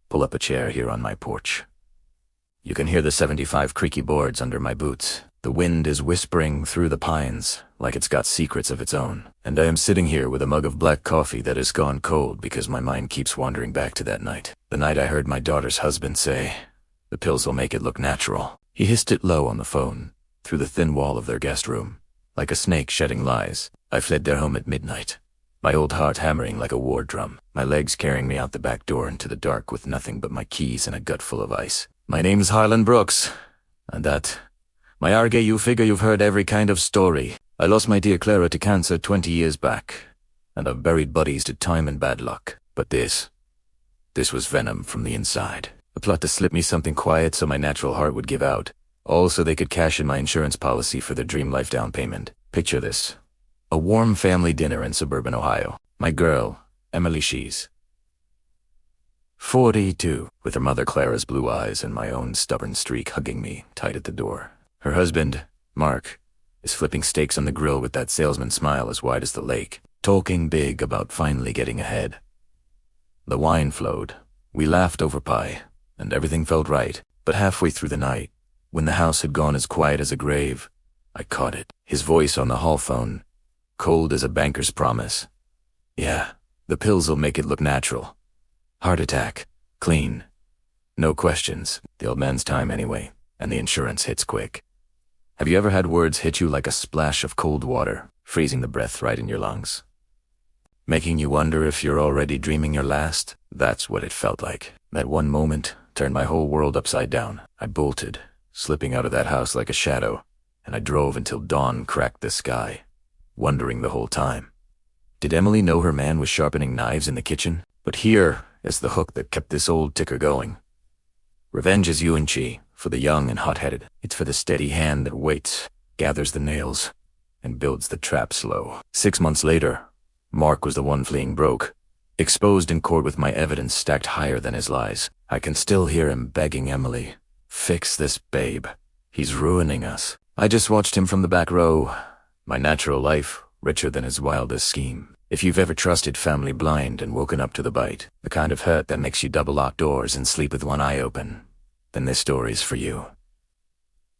pull up a chair here on my porch. You can hear the 75 creaky boards under my boots. The wind is whispering through the pines like it's got secrets of its own. And I am sitting here with a mug of black coffee that has gone cold because my mind keeps wandering back to that night. The night I heard my daughter's husband say, "The pills will make it look natural." He hissed it low on the phone, through the thin wall of their guest room. Like a snake shedding lies, I fled their home at midnight, my old heart hammering like a war drum, my legs carrying me out the back door into the dark with nothing but my keys and a gut full of ice. My name's Harlan Brooks, and that, my arge, you figure you've heard every kind of story. I lost my dear Clara to cancer 20 years back, and I've buried buddies to time and bad luck. But this was venom from the inside. A plot to slip me something quiet so my natural heart would give out. All so they could cash in my insurance policy for their dream life down payment. Picture this. A warm family dinner in suburban Ohio. My girl, Emily, she's 42, with her mother Clara's blue eyes and my own stubborn streak hugging me tight at the door. Her husband, Mark, is flipping steaks on the grill with that salesman smile as wide as the lake, talking big about finally getting ahead. The wine flowed. We laughed over pie, and everything felt right. But halfway through the night, when the house had gone as quiet as a grave, I caught it. His voice on the hall phone, cold as a banker's promise. "Yeah, the pills will make it look natural. Heart attack. Clean. No questions. The old man's time anyway, and the insurance hits quick." Have you ever had words hit you like a splash of cold water, freezing the breath right in your lungs, making you wonder if you're already dreaming your last? That's what it felt like. That one moment turned my whole world upside down. I bolted, slipping out of that house like a shadow, and I drove until dawn cracked the sky, wondering the whole time, did Emily know her man was sharpening knives in the kitchen? But here is the hook that kept this old ticker going. Revenge is UNG for the young and hot-headed. It's for the steady hand that waits, gathers the nails, and builds the trap slow. 6 months later, Mark was the one fleeing broke, exposed in court with my evidence stacked higher than his lies. I can still hear him begging Emily, "Fix this, babe. He's ruining us." I just watched him from the back row, my natural life richer than his wildest scheme. If you've ever trusted family blind and woken up to the bite, the kind of hurt that makes you double lock doors and sleep with one eye open, then this story's for you.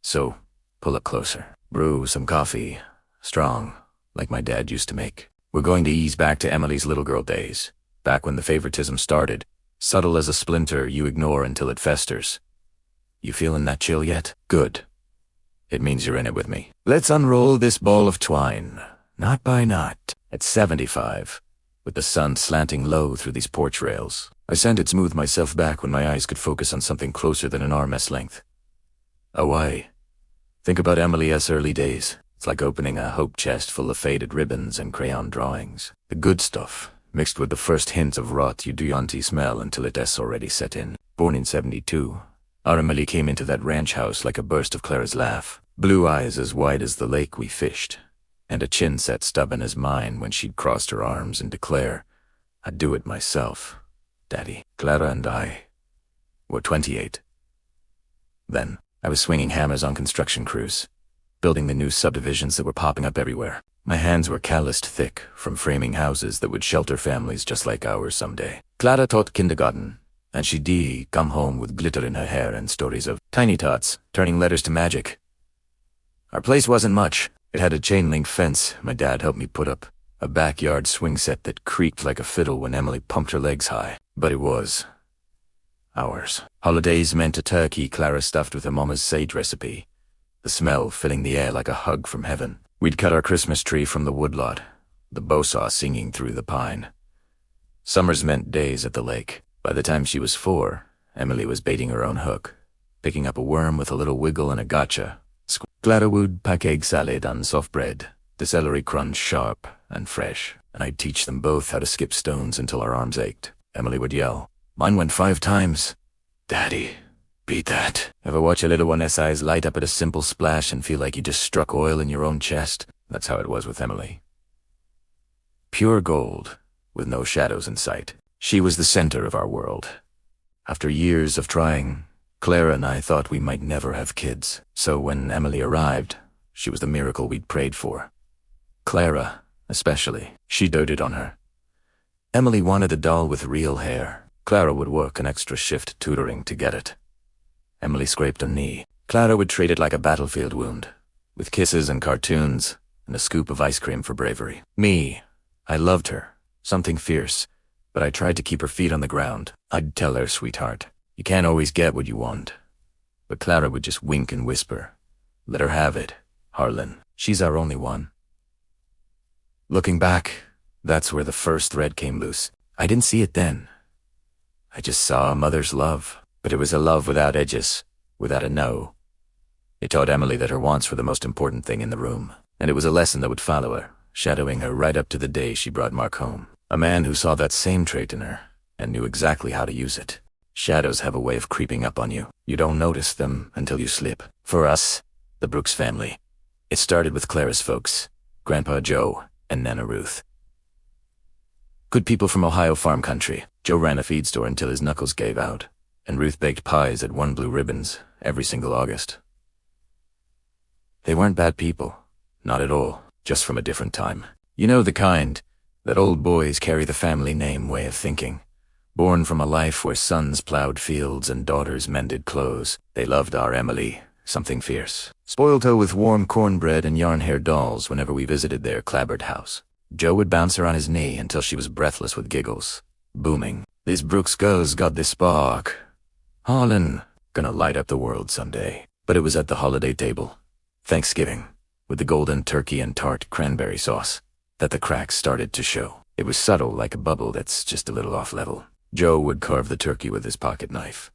So, pull up closer. Brew some coffee, strong, like my dad used to make. We're going to ease back to Emily's little girl days, back when the favoritism started, subtle as a splinter you ignore until it festers. You feeling that chill yet? Good. It means you're in it with me. Let's unroll this ball of twine, knot by knot. At 75, with the sun slanting low through these porch rails, I sanded smooth myself back when my eyes could focus on something closer than an arm's length. Oh, why? Think about Emily S. early days. It's like opening a hope chest full of faded ribbons and crayon drawings. The good stuff, mixed with the first hint of rot you don't smell until it has already set in. Born in 72, our Emily came into that ranch house like a burst of Clara's laugh. Blue eyes as wide as the lake we fished, and a chin set stubborn as mine when she'd crossed her arms and declare, "I'd do it myself, Daddy." Clara and I were 28. Then, I was swinging hammers on construction crews, building the new subdivisions that were popping up everywhere. My hands were calloused thick from framing houses that would shelter families just like ours someday. Clara taught kindergarten, and she'd come home with glitter in her hair and stories of tiny tots turning letters to magic. Our place wasn't much. It had a chain-link fence my dad helped me put up, a backyard swing set that creaked like a fiddle when Emily pumped her legs high. But it was ours. Holidays meant a turkey Clara stuffed with her mama's sage recipe, the smell filling the air like a hug from heaven. We'd cut our Christmas tree from the woodlot, the bowsaw singing through the pine. Summers meant days at the lake. By the time she was 4, Emily was baiting her own hook, picking up a worm with a little wiggle and a gotcha. Clara would pack egg salad on soft bread, the celery crunch sharp and fresh, and I'd teach them both how to skip stones until our arms ached. Emily would yell. Mine went 5 times. "Daddy, beat that." Ever watch a little one's eyes light up at a simple splash and feel like you just struck oil in your own chest? That's how it was with Emily. Pure gold, with no shadows in sight. She was the center of our world. After years of trying, Clara and I thought we might never have kids. So when Emily arrived, she was the miracle we'd prayed for. Clara, especially, she doted on her. Emily wanted a doll with real hair, Clara would work an extra shift tutoring to get it. Emily scraped her knee. Clara would treat it like a battlefield wound, with kisses and cartoons and a scoop of ice cream for bravery. Me, I loved her, something fierce, but I tried to keep her feet on the ground. I'd tell her, sweetheart, you can't always get what you want. But Clara would just wink and whisper, let her have it, Harlan. She's our only one. Looking back, that's where the first thread came loose. I didn't see it then. I just saw a mother's love, but it was a love without edges, without a no. It taught Emily that her wants were the most important thing in the room, and it was a lesson that would follow her, shadowing her right up to the day she brought Mark home. A man who saw that same trait in her and knew exactly how to use it. Shadows have a way of creeping up on you. You don't notice them until you slip. For us, the Brooks family, it started with Clara's folks, Grandpa Joe and Nana Ruth. Good people from Ohio farm country. Joe ran a feed store until his knuckles gave out, and Ruth baked pies at One Blue Ribbons every single August. They weren't bad people, not at all, just from a different time. You know the kind, that old boys carry the family name way of thinking. Born from a life where sons plowed fields and daughters mended clothes, they loved our Emily, something fierce. Spoiled her with warm cornbread and yarn-haired dolls whenever we visited their clapboard house. Joe would bounce her on his knee until she was breathless with giggles, booming, "This Brooks girl's got this spark. Harlan, gonna light up the world someday." But it was at the holiday table, Thanksgiving, with the golden turkey and tart cranberry sauce, that the cracks started to show. It was subtle, like a bubble that's just a little off level. Joe would carve the turkey with his pocket knife,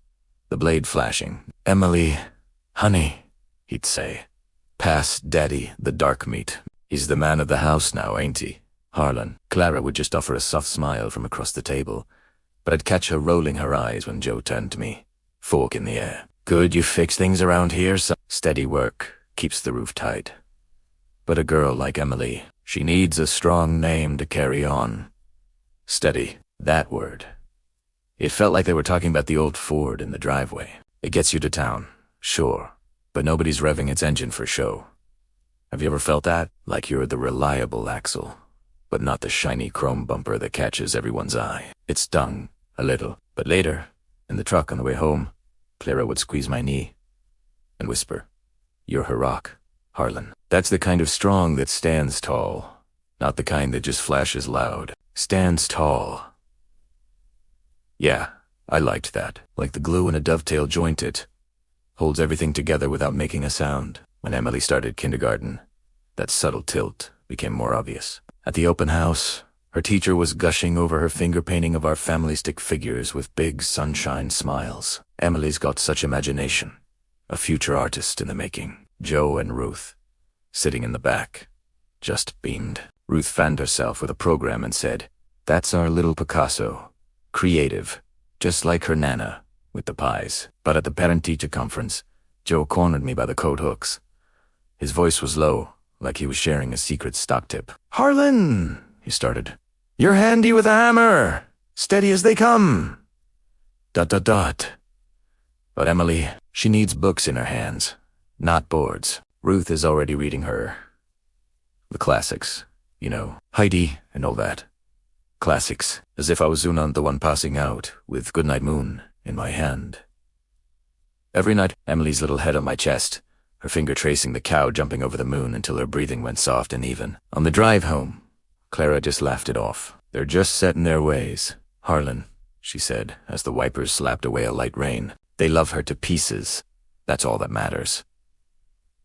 the blade flashing. "Emily, honey," he'd say, "pass Daddy the dark meat. He's the man of the house now, ain't he?" Harlan. Clara would just offer a soft smile from across the table, but I'd catch her rolling her eyes when Joe turned to me, fork in the air. "Good you fix things around here, son. Steady work keeps the roof tight. But a girl like Emily, she needs a strong name to carry on." Steady, that word. It felt like they were talking about the old Ford in the driveway. It gets you to town, sure, but nobody's revving its engine for show. Have you ever felt that? Like you're the reliable axle, but not the shiny chrome bumper that catches everyone's eye. It stung, a little, but later, in the truck on the way home, Clara would squeeze my knee and whisper, "You're her rock, Harlan." That's the kind of strong that stands tall, not the kind that just flashes loud. Stands tall. Yeah, I liked that. Like the glue in a dovetail joint, it holds everything together without making a sound. When Emily started kindergarten, that subtle tilt became more obvious. At the open house, her teacher was gushing over her finger painting of our family stick figures with big sunshine smiles. Emily's got such imagination. A future artist in the making. Joe and Ruth, sitting in the back, just beamed. Ruth fanned herself with a program and said, "That's our little Picasso. Creative, just like her Nana, with the pies." But at the parent-teacher conference, Joe cornered me by the coat hooks. His voice was low, like he was sharing a secret stock tip. "Harlan," he started, "you're handy with a hammer. Steady as they come. ... But Emily, she needs books in her hands, not boards. Ruth is already reading her. The classics, you know, Heidi and all that. Classics, as if I was Zunant the one passing out, with Goodnight Moon in my hand. Every night, Emily's little head on my chest, her finger tracing the cow jumping over the moon until her breathing went soft and even. On the drive home, Clara just laughed it off. "They're just set in their ways, Harlan," she said, as the wipers slapped away a light rain. "They love her to pieces. That's all that matters."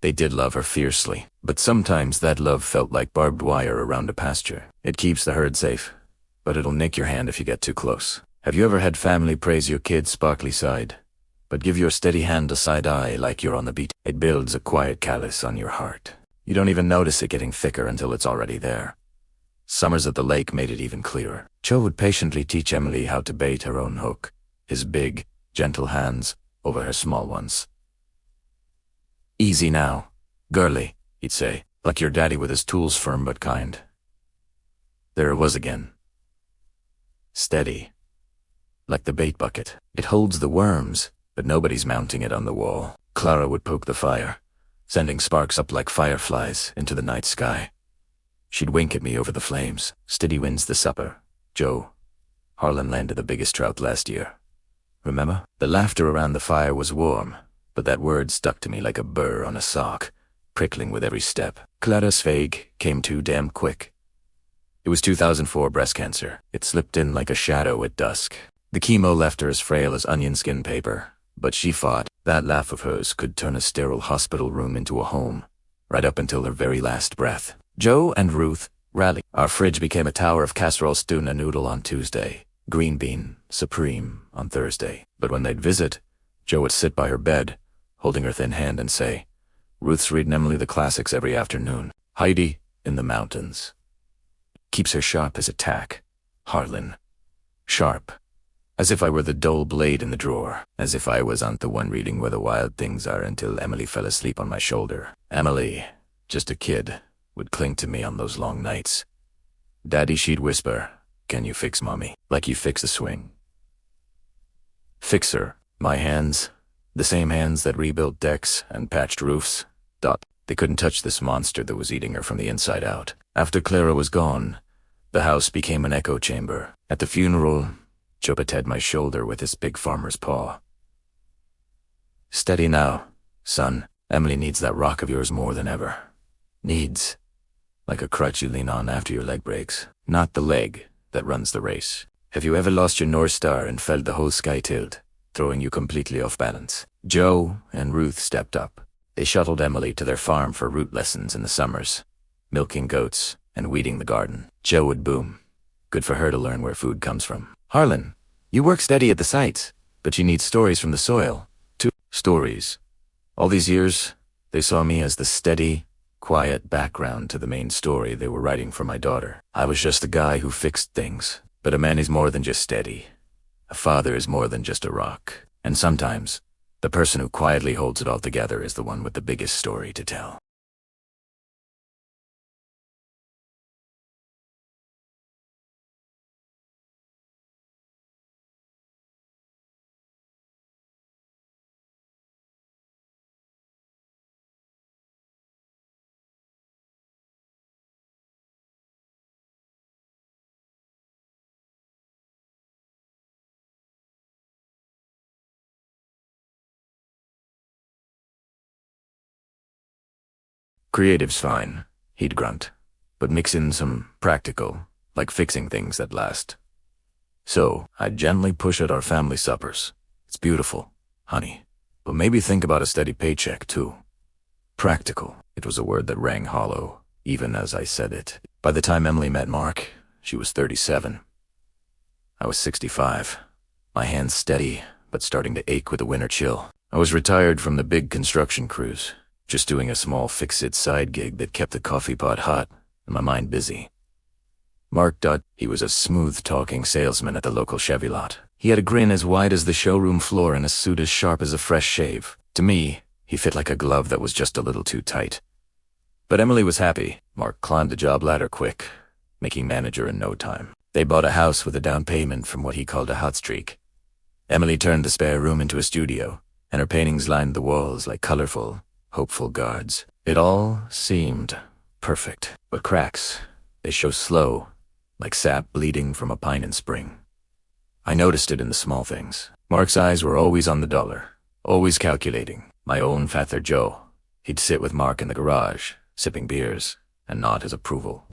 They did love her fiercely, but sometimes that love felt like barbed wire around a pasture. It keeps the herd safe, but it'll nick your hand if you get too close. Have you ever had family praise your kid's sparkly side, but give your steady hand a side eye like you're on the beat? It builds a quiet callus on your heart. You don't even notice it getting thicker until it's already there. Summers at the lake made it even clearer. Joe would patiently teach Emily how to bait her own hook, his big, gentle hands over her small ones. "Easy now, girly," he'd say, like your daddy with his tools firm but kind. There it was again. Steady. Like the bait bucket. It holds the worms, but nobody's mounting it on the wall. Clara would poke the fire, sending sparks up like fireflies into the night sky. She'd wink at me over the flames. "Steady wins the supper, Joe. Harlan landed the biggest trout last year. Remember? The laughter around the fire was warm, but that word stuck to me like a burr on a sock, prickling with every step. Quietest came too damn quick. It was 2004 breast cancer. It slipped in like a shadow at dusk. The chemo left her as frail as onion skin paper, but she fought. That laugh of hers could turn a sterile hospital room into a home, right up until her very last breath. Joe and Ruth rallied. Our fridge became a tower of casserole stew and noodle on Tuesday, green bean supreme on Thursday. But when they'd visit, Joe would sit by her bed, holding her thin hand and say, "Ruth's reading Emily the classics every afternoon. Heidi in the mountains. Keeps her sharp as a tack. Harlan. Sharp. As if I were the dull blade in the drawer. As if I wasn't the one reading Where the Wild Things Are until Emily fell asleep on my shoulder. Emily, just a kid, would cling to me on those long nights. Daddy, she'd whisper, "Can you fix Mommy? Like you fix a swing." Fix her. My hands. The same hands that rebuilt decks and patched roofs. They couldn't touch this monster that was eating her from the inside out. After Clara was gone, the house became an echo chamber. At the funeral, Joe patted my shoulder with his big farmer's paw. "Steady now, son. Emily needs that rock of yours more than ever. Needs. Like a crutch you lean on after your leg breaks. Not the leg that runs the race. Have you ever lost your North Star and felt the whole sky tilt, throwing you completely off balance?" Joe and Ruth stepped up. They shuttled Emily to their farm for root lessons in the summers, milking goats and weeding the garden. Joe would boom. Good for her to learn where food comes from. "Harlan, you work steady at the sites, but you need stories from the soil, too." Stories. All these years, they saw me as the steady, quiet background to the main story they were writing for my daughter. I was just the guy who fixed things. But a man is more than just steady. A father is more than just a rock. And sometimes, the person who quietly holds it all together is the one with the biggest story to tell. "Creative's fine," he'd grunt, "but mix in some practical, like fixing things that last." So, I'd gently push at our family suppers. "It's beautiful, honey, but maybe think about a steady paycheck, too." Practical. It was a word that rang hollow, even as I said it. By the time Emily met Mark, she was 37. I was 65. My hands steady, but starting to ache with the winter chill. I was retired from the big construction crews, just doing a small fix-it side gig that kept the coffee pot hot and my mind busy. Mark. He was a smooth-talking salesman at the local Chevy lot. He had a grin as wide as the showroom floor and a suit as sharp as a fresh shave. To me, he fit like a glove that was just a little too tight. But Emily was happy. Mark climbed the job ladder quick, making manager in no time. They bought a house with a down payment from what he called a hot streak. Emily turned the spare room into a studio, and her paintings lined the walls like colorful, hopeful guards. It all seemed perfect. But cracks, they show slow, like sap bleeding from a pine in spring. I noticed it in the small things. Mark's eyes were always on the dollar, always calculating. My own father Joe. He'd sit with Mark in the garage, sipping beers, and nod his approval.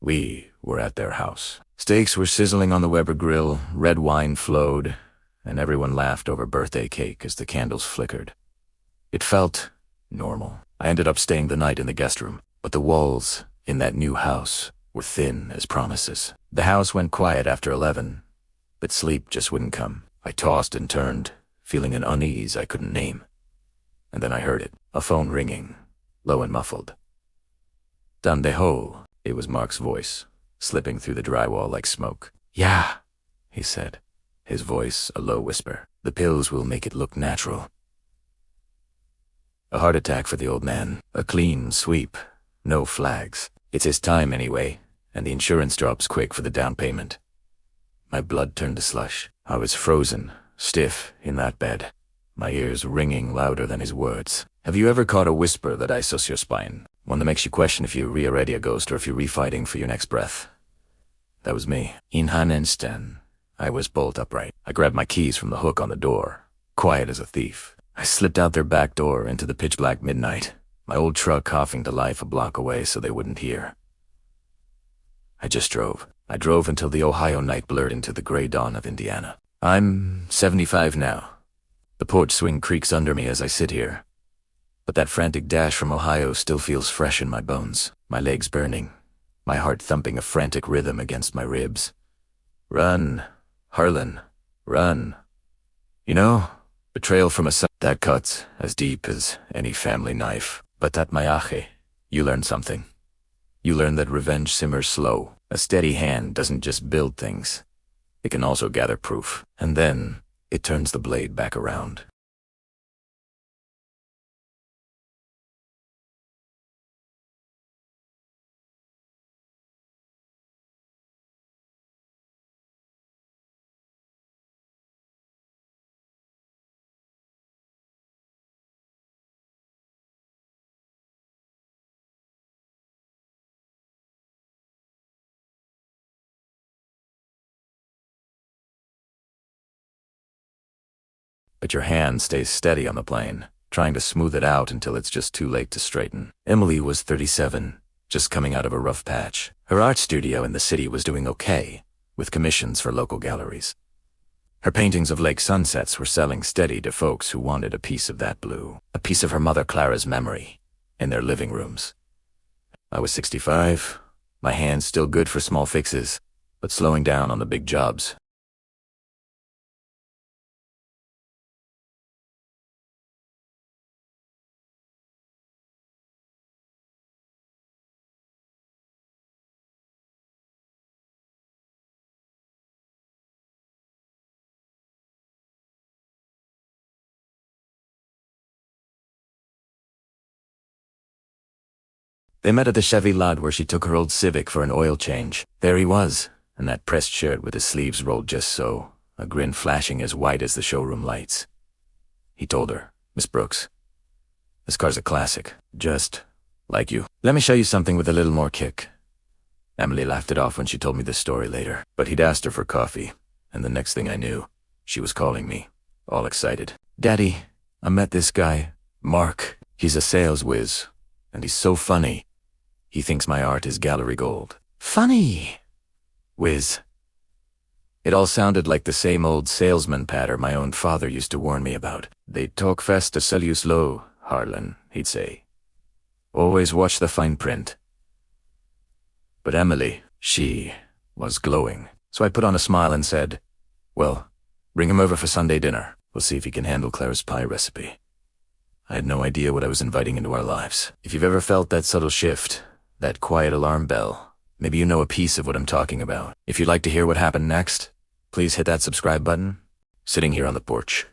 We were at their house. Steaks were sizzling on the Weber grill, red wine flowed, and everyone laughed over birthday cake as the candles flickered. It felt normal. I ended up staying the night in the guest room, but the walls in that new house were thin as promises. The house went quiet after 11, but sleep just wouldn't come. I tossed and turned, feeling an unease I couldn't name. And then I heard it, a phone ringing, low and muffled. "Dandeho," it was Mark's voice, slipping through the drywall like smoke. "Yeah," he said, his voice a low whisper. "The pills will make it look natural." A heart attack for the old man, a clean sweep, no flags. It's his time anyway, and the insurance drops quick for the down payment. My blood turned to slush. I was frozen, stiff in that bed, my ears ringing louder than his words. Have you ever caught a whisper that ices your spine? One that makes you question if you're already a ghost or if you're refighting for your next breath. That was me. In an instant, I was bolt upright. I grabbed my keys from the hook on the door, quiet as a thief. I slipped out their back door into the pitch-black midnight, my old truck coughing to life a block away so they wouldn't hear. I just drove. I drove until the Ohio night blurred into the gray dawn of Indiana. I'm 75 now. The porch swing creaks under me as I sit here. But that frantic dash from Ohio still feels fresh in my bones, my legs burning, my heart thumping a frantic rhythm against my ribs. Run, Harlan, run. You know, betrayal from a son, that cuts as deep as any family knife. But at Mayache, you learn something. You learn that revenge simmers slow. A steady hand doesn't just build things. It can also gather proof. And then it turns the blade back around. But your hand stays steady on the plane, trying to smooth it out until it's just too late to straighten. Emily was 37, just coming out of a rough patch. Her art studio in the city was doing okay, with commissions for local galleries. Her paintings of lake sunsets were selling steady to folks who wanted a piece of that blue, a piece of her mother Clara's memory, in their living rooms. I was 65, my hands still good for small fixes, but slowing down on the big jobs. They met at the Chevy lot where she took her old Civic for an oil change. There he was, in that pressed shirt with his sleeves rolled just so, a grin flashing as white as the showroom lights. He told her, "Miss Brooks, this car's a classic, just like you. Let me show you something with a little more kick." Emily laughed it off when she told me this story later, but he'd asked her for coffee, and the next thing I knew, she was calling me, all excited. "Daddy, I met this guy, Mark. He's a sales whiz, and he's so funny. He thinks my art is gallery gold." Funny! Whiz. It all sounded like the same old salesman patter my own father used to warn me about. "They talk fast to sell you slow, Harlan," he'd say. "Always watch the fine print." But Emily, she was glowing. So I put on a smile and said, "Well, bring him over for Sunday dinner. We'll see if he can handle Clara's pie recipe." I had no idea what I was inviting into our lives. If you've ever felt that subtle shift, that quiet alarm bell, maybe you know a piece of what I'm talking about. If you'd like to hear what happened next, please hit that subscribe button. Sitting here on the porch.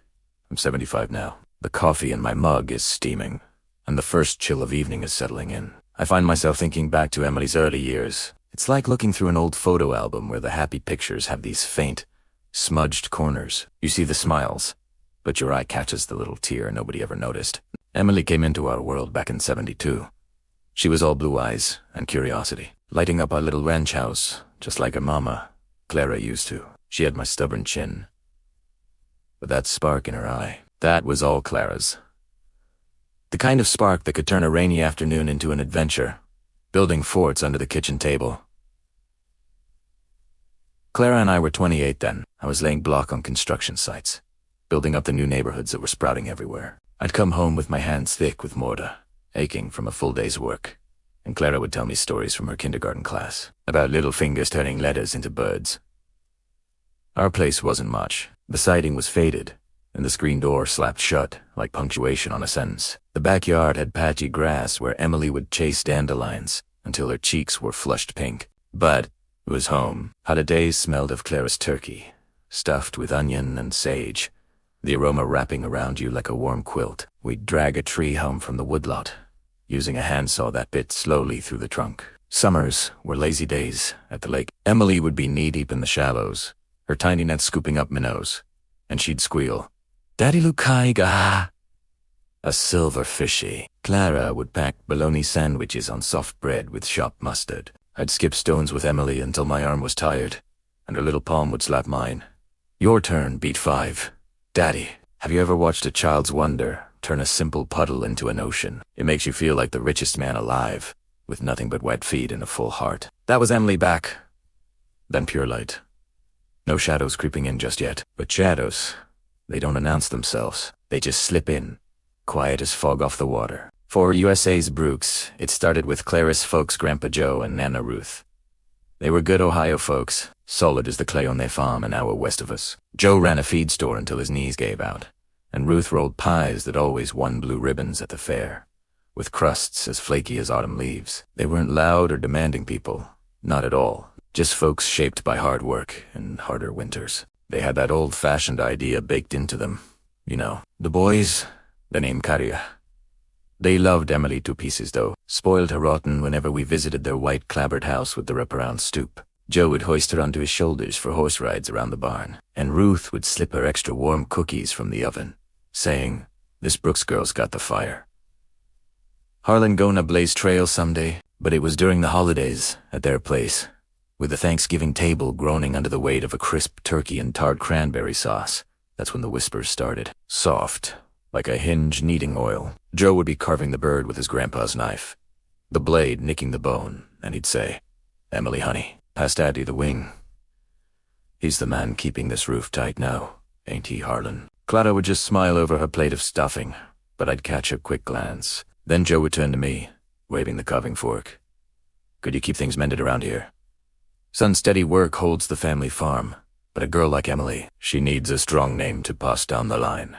I'm 75 now. The coffee in my mug is steaming, and the first chill of evening is settling in. I find myself thinking back to Emily's early years. It's like looking through an old photo album where the happy pictures have these faint, smudged corners. You see the smiles, but your eye catches the little tear nobody ever noticed. Emily came into our world back in '72. She was all blue eyes and curiosity, lighting up our little ranch house, just like her mama, Clara, used to. She had my stubborn chin, but that spark in her eye, that was all Clara's. The kind of spark that could turn a rainy afternoon into an adventure, building forts under the kitchen table, Clara and I were 28 then. I was laying block on construction sites, building up the new neighborhoods that were sprouting everywhere. I'd come home with my hands thick with mortar, aching from a full day's work, and Clara would tell me stories from her kindergarten class about little fingers turning letters into birds. Our place wasn't much. The siding was faded, and the screen door slapped shut like punctuation on a sentence. The backyard had patchy grass where Emily would chase dandelions until her cheeks were flushed pink. But it was home. Holidays smelled of Clara's turkey, stuffed with onion and sage, the aroma wrapping around you like a warm quilt. We'd drag a tree home from the woodlot, using a handsaw that bit slowly through the trunk. Summers were lazy days at the lake. Emily would be knee-deep in the shallows, her tiny net scooping up minnows, and she'd squeal, "Daddy Lukaiga!" A silver fishy. Clara would pack bologna sandwiches on soft bread with shop mustard. I'd skip stones with Emily until my arm was tired, and her little palm would slap mine. Your turn, beat 5. Daddy, have you ever watched a child's wonder turn a simple puddle into an ocean? It makes you feel like the richest man alive, with nothing but wet feet and a full heart. That was Emily back. Then pure light. No shadows creeping in just yet. But shadows, they don't announce themselves. They just slip in, quiet as fog off the water. For USA's Brooks, it started with Clara's folks, Grandpa Joe and Nana Ruth. They were good Ohio folks, solid as the clay on their farm an hour west of us. Joe ran a feed store until his knees gave out, and Ruth rolled pies that always won blue ribbons at the fair, with crusts as flaky as autumn leaves. They weren't loud or demanding people, not at all, just folks shaped by hard work and harder winters. They had that old-fashioned idea baked into them. You know, the boys, the name Karia. They loved Emily to pieces, though, spoiled her rotten whenever we visited their white clapboard house with the wraparound stoop. Joe would hoist her onto his shoulders for horse rides around the barn, and Ruth would slip her extra warm cookies from the oven, saying, "This Brooks girl's got the fire." Harlan gonna blaze trail someday, but it was during the holidays at their place, with the Thanksgiving table groaning under the weight of a crisp turkey and tart cranberry sauce. That's when the whispers started. Soft, like a hinge kneading oil. Joe would be carving the bird with his grandpa's knife, the blade nicking the bone, and he'd say, "Emily, honey, pass Daddy the wing. He's the man keeping this roof tight now, ain't he, Harlan?" Clara would just smile over her plate of stuffing, but I'd catch a quick glance. Then Joe would turn to me, waving the carving fork. "Could you keep things mended around here? Son, steady work holds the family farm, but a girl like Emily, she needs a strong name to pass down the line.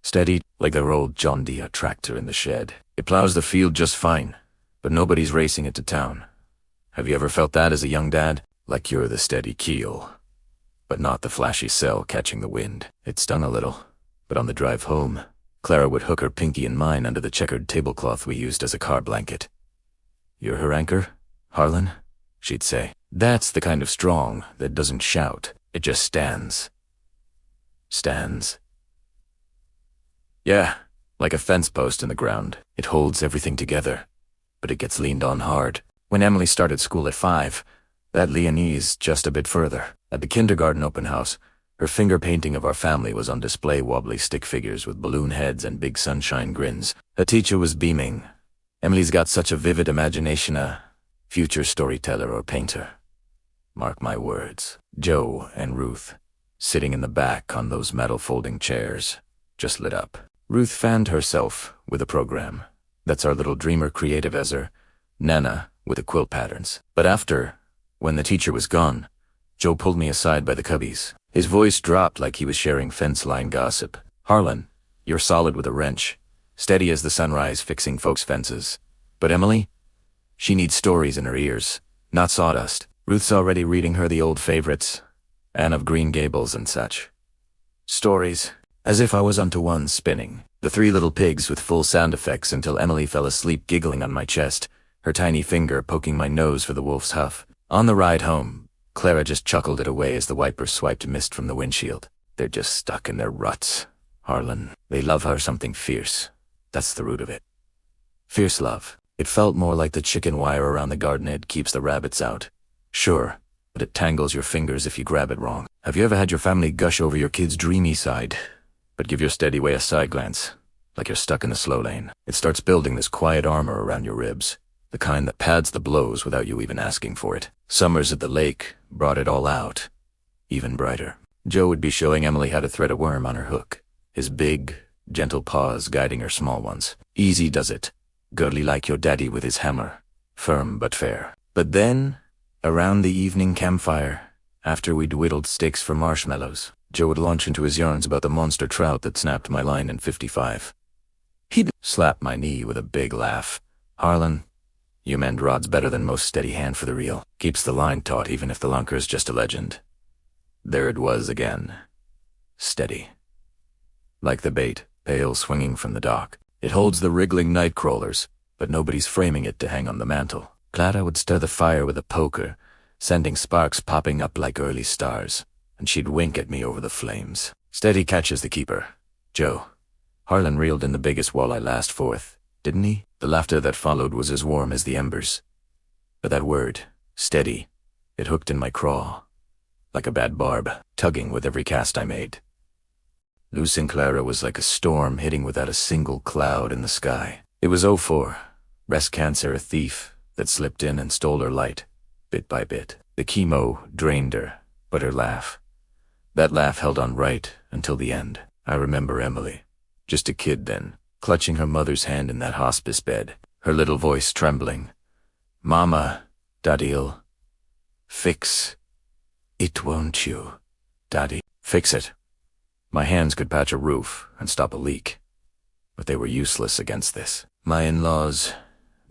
Steady, like their old John Deere tractor in the shed. It plows the field just fine, but nobody's racing it to town. Have you ever felt that as a young dad? Like you're the steady keel, but not the flashy sail catching the wind. It stung a little, but on the drive home, Clara would hook her pinky and mine under the checkered tablecloth we used as a car blanket. "You're her anchor, Harlan?" she'd say. "That's the kind of strong that doesn't shout. It just stands." Stands. Yeah, like a fence post in the ground. It holds everything together, but it gets leaned on hard. When Emily started school at 5, that Leonese just a bit further. At the kindergarten open house, her finger painting of our family was on display, wobbly stick figures with balloon heads and big sunshine grins. Her teacher was beaming. Emily's got such a vivid imagination, a future storyteller or painter. Mark my words. Joe and Ruth, sitting in the back on those metal folding chairs, just lit up. Ruth fanned herself with a program. That's our little dreamer creative as her Nana with the quilt patterns. But after, when the teacher was gone, Joe pulled me aside by the cubbies. His voice dropped like he was sharing fence line gossip. "Harlan, you're solid with a wrench, steady as the sunrise fixing folks' fences. But Emily? She needs stories in her ears, not sawdust." Ruth's already reading her the old favorites, Anne of Green Gables and such. Stories. As if I was onto one spinning. The 3 little pigs with full sound effects until Emily fell asleep giggling on my chest, her tiny finger poking my nose for the wolf's huff. On the ride home, Clara just chuckled it away as the wiper swiped mist from the windshield. "They're just stuck in their ruts, Harlan. They love her something fierce. That's the root of it. Fierce love." It felt more like the chicken wire around the garden head keeps the rabbits out. Sure, but it tangles your fingers if you grab it wrong. Have you ever had your family gush over your kid's dreamy side, but give your steady way a side glance, like you're stuck in the slow lane? It starts building this quiet armor around your ribs. the kind that pads the blows without you even asking for it. Summers at the lake brought it all out, even brighter. Joe would be showing Emily how to thread a worm on her hook, his big, gentle paws guiding her small ones. Easy does it, girly like your daddy with his hammer, firm but fair. But then, around the evening campfire, after we'd whittled sticks for marshmallows, Joe would launch into his yarns about the monster trout that snapped my line in 55. He'd slap my knee with a big laugh. Harlan, you mend rods better than most steady hand for the reel. Keeps the line taut even if the lunker's just a legend. There it was again. Steady. Like the bait, pale swinging from the dock. It holds the wriggling night crawlers, but nobody's framing it to hang on the mantel. Clara would stir the fire with a poker, sending sparks popping up like early stars, and she'd wink at me over the flames. Steady catches the keeper. Joe. Harlan reeled in the biggest walleye last fourth, didn't he? The laughter that followed was as warm as the embers. But that word, steady, it hooked in my craw, like a bad barb, tugging with every cast I made. Loosing Clara was like a storm hitting without a single cloud in the sky. It was 04, breast cancer a thief that slipped in and stole her light, bit by bit. The chemo drained her, but her laugh. That laugh held on right until the end. I remember Emily, just a kid then, clutching her mother's hand in that hospice bed, her little voice trembling. Mama, Daddy'll fix it, won't you, Daddy? Fix it. My hands could patch a roof and stop a leak, but they were useless against this. My in-laws,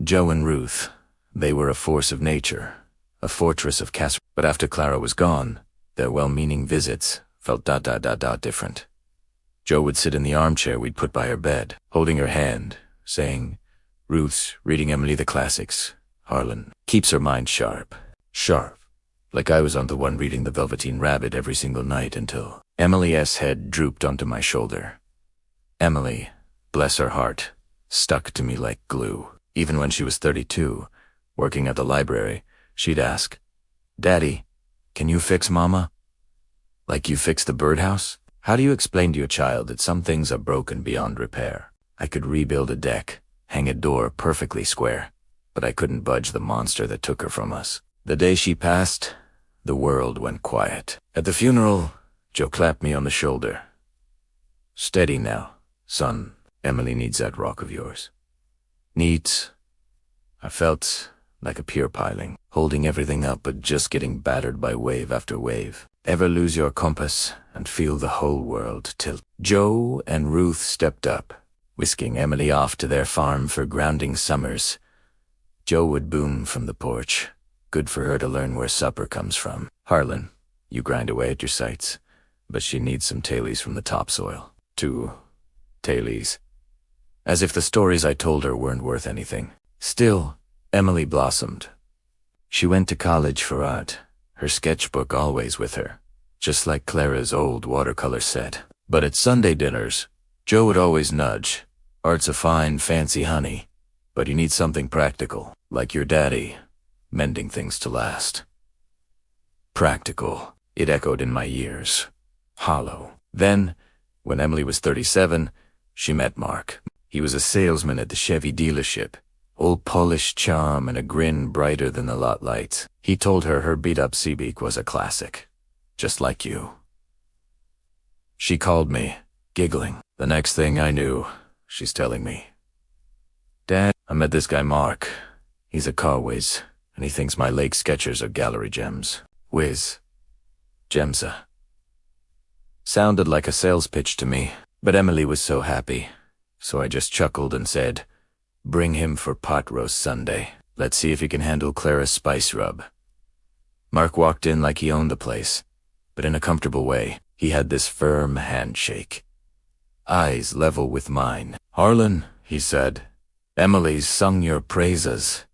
Joe and Ruth, they were a force of nature, a fortress of casserole. But after Clara was gone, their well-meaning visits felt different. Joe would sit in the armchair we'd put by her bed, holding her hand, saying, Ruth's reading Emily the classics. Harlan keeps her mind sharp. Sharp. Like I was on the one reading the Velveteen Rabbit every single night until Emily's head drooped onto my shoulder. Emily, bless her heart, stuck to me like glue. Even when she was 32, working at the library, she'd ask, Daddy, can you fix Mama? Like you fixed the birdhouse? How do you explain to your child that some things are broken beyond repair? I could rebuild a deck, hang a door perfectly square, but I couldn't budge the monster that took her from us. The day she passed, the world went quiet. At the funeral, Joe clapped me on the shoulder. Steady now, son. Emily needs that rock of yours. Needs. I felt like a pier piling, holding everything up but just getting battered by wave after wave. Ever lose your compass and feel the whole world tilt? Joe and Ruth stepped up, whisking Emily off to their farm for grounding summers. Joe would boom from the porch. Good for her to learn where supper comes from. Harlan, you grind away at your sights, but she needs some tailies from the topsoil. 2 tailies. As if the stories I told her weren't worth anything. Still, Emily blossomed. She went to college for art, her sketchbook always with her, just like Clara's old watercolor set. But at Sunday dinners, Joe would always nudge. Art's a fine, fancy honey, but you need something practical, like your daddy, mending things to last. Practical, it echoed in my ears. Hollow. Then, when Emily was 37, she met Mark. He was a salesman at the Chevy dealership, old polished charm and a grin brighter than the lot lights. He told her her beat-up Seabeak was a classic, just like you. She called me, giggling. The next thing I knew, she's telling me, Dad, I met this guy Mark. He's a car whiz, and he thinks my lake sketchers are gallery gems. Whiz. Gemsa. Sounded like a sales pitch to me, but Emily was so happy, so I just chuckled and said, bring him for pot roast Sunday. Let's see if he can handle Clara's spice rub. Mark walked in like he owned the place, but in a comfortable way. He had this firm handshake. Eyes level with mine. Harlan, he said, Emily's sung your praises.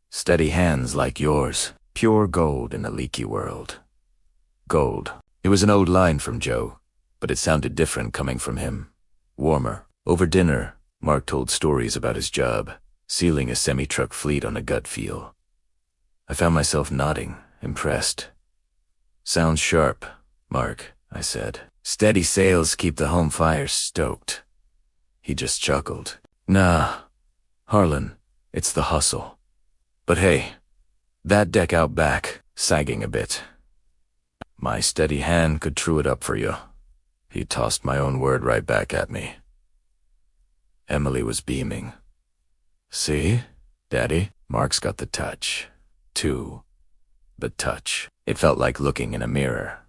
Steady hands like yours. Pure gold in a leaky world. Gold. It was an old line from Joe, but it sounded different coming from him. Warmer. Over dinner, Mark told stories about his job, sealing a semi-truck fleet on a gut feel. I found myself nodding, impressed. Sounds sharp, Mark, I said. Steady sales keep the home fire stoked. He just chuckled. Nah, Harlan, it's the hustle. But hey, that deck out back, sagging a bit. My steady hand could true it up for you. He tossed my own word right back at me. Emily was beaming. See, Daddy, Mark's got the touch. Too. The touch. It felt like looking in a mirror,